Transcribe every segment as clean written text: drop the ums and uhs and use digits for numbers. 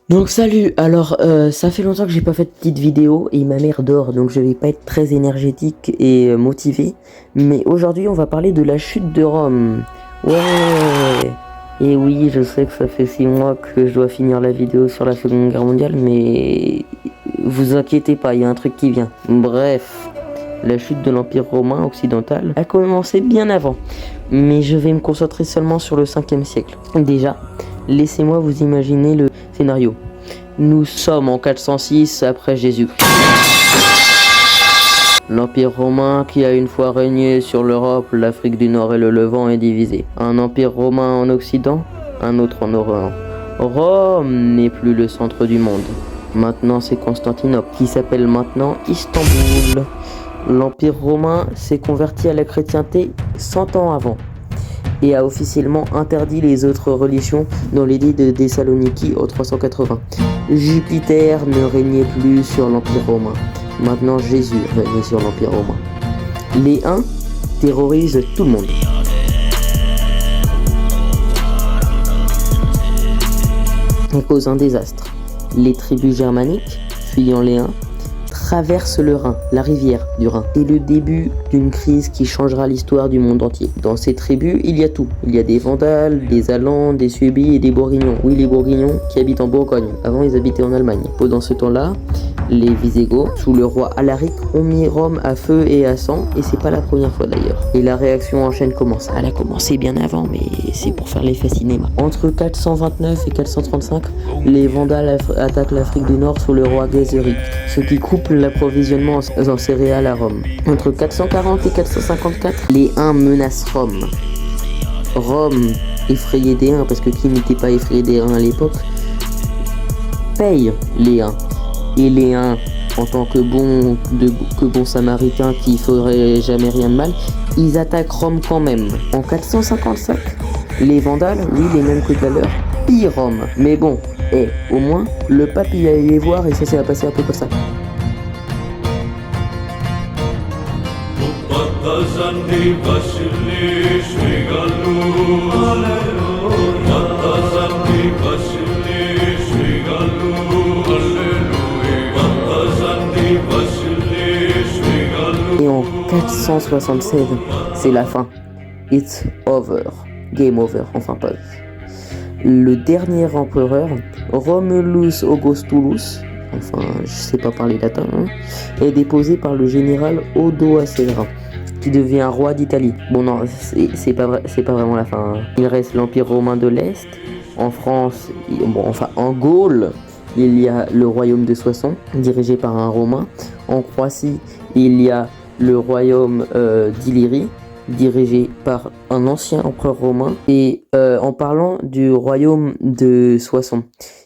Donc salut, alors ça fait longtemps que j'ai pas fait de petite vidéo et ma mère dort donc je vais pas être très énergétique et motivé. Mais aujourd'hui on va parler de la chute de Rome. Ouais. Et oui, je sais que ça fait 6 mois que je dois finir la vidéo sur la Seconde Guerre mondiale, mais vous inquiétez pas, il y a un truc qui vient. Bref, la chute de l'Empire romain occidental a commencé bien avant, mais je vais me concentrer seulement sur le 5e siècle. Déjà, laissez-moi vous imaginer le scénario. Nous sommes en 406 après Jésus-Christ. L'Empire romain qui a une fois régné sur l'Europe, l'Afrique du Nord et le Levant est divisé. Un empire romain en Occident, un autre en Orient. Rome n'est plus le centre du monde. Maintenant c'est Constantinople, qui s'appelle maintenant Istanbul. L'Empire romain s'est converti à la chrétienté 100 ans avant et a officiellement interdit les autres religions dans l'édit de Thessaloniki en 380. Jupiter ne régnait plus sur l'Empire romain. Maintenant Jésus régnait sur l'Empire romain. Les Huns terrorisent tout le monde. Et causent un désastre. Les tribus germaniques, fuyant les Huns, traverse le Rhin, la rivière du Rhin. C'est le début d'une crise qui changera l'histoire du monde entier. Dans ces tribus, il y a tout. Il y a des Vandales, des Alans, des Suébis et des Bourguignons. Oui, les Bourguignons qui habitent en Bourgogne. Avant, ils habitaient en Allemagne. Pendant ce temps-là, les Visigoths, sous le roi Alaric, ont mis Rome à feu et à sang, et c'est pas la première fois d'ailleurs. Et la réaction en chaîne commence. Elle a commencé bien avant, mais c'est pour faire l'effet cinéma. Entre 429 et 435, les Vandales attaquent l'Afrique du Nord sous le roi Ghézéric, ce qui coupe l'approvisionnement en céréales à Rome. Entre 440 et 454, les Huns menacent Rome. Rome, effrayé des Huns, parce que qui n'était pas effrayé des Huns à l'époque, paye les Huns. Et les Huns, en tant que bons samaritains qui feraient jamais rien de mal, ils attaquent Rome quand même. En 455, les Vandales, oui les mêmes que tout à l'heure, pillent Rome. Mais bon, au moins, le pape il allait les voir et ça s'est passé un peu comme ça. Et en 476, c'est la fin. It's over. Game over, enfin pause. Le dernier empereur, Romulus Augustulus, enfin je sais pas parler latin, est déposé par le général Odoacer, qui devient roi d'Italie. Bon non, c'est pas vraiment la fin. Il reste l'Empire romain de l'Est. En France, en Gaule, il y a le royaume de Soissons, dirigé par un Romain. En Croatie, il y a le royaume d'Illyrie, dirigé par un ancien empereur romain. Et en parlant du royaume de Soissons,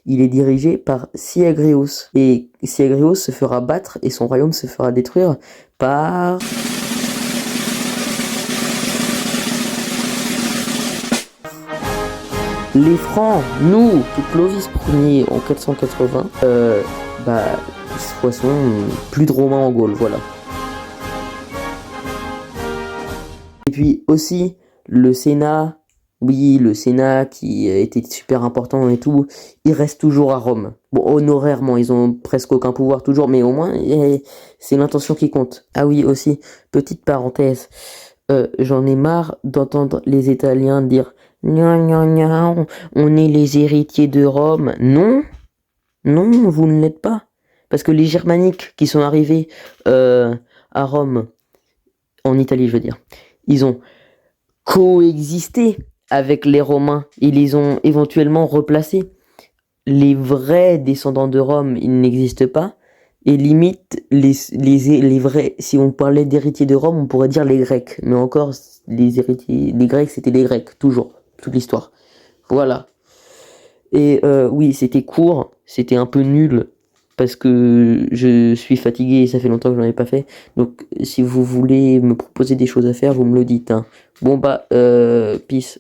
il est dirigé par Syagrius. Et Syagrius se fera battre et son royaume se fera détruire par... les Francs. Nous, Clovis Ier en 480, Soissons, plus de Romains en Gaule, voilà. Et puis aussi, le Sénat, oui, le Sénat qui était super important et tout, il reste toujours à Rome. Bon, honorairement, ils ont presque aucun pouvoir toujours, mais au moins, c'est l'intention qui compte. Ah oui, aussi, petite parenthèse, j'en ai marre d'entendre les Italiens dire « Gna gna gna, on est les héritiers de Rome ». Non, non, vous ne l'êtes pas. Parce que les Germaniques qui sont arrivés à Rome, en Italie je veux dire, ils ont coexisté avec les Romains. Ils les ont éventuellement replacés. Les vrais descendants de Rome, ils n'existent pas. Et limite, les vrais, si on parlait d'héritiers de Rome, on pourrait dire les Grecs. Mais encore, les Grecs, c'était les Grecs, toujours, toute l'histoire. Voilà. Et oui, c'était court, c'était un peu nul, parce que je suis fatigué et ça fait longtemps que je n'en ai pas fait. Donc, si vous voulez me proposer des choses à faire, vous me le dites. Hein. Bon bah, peace.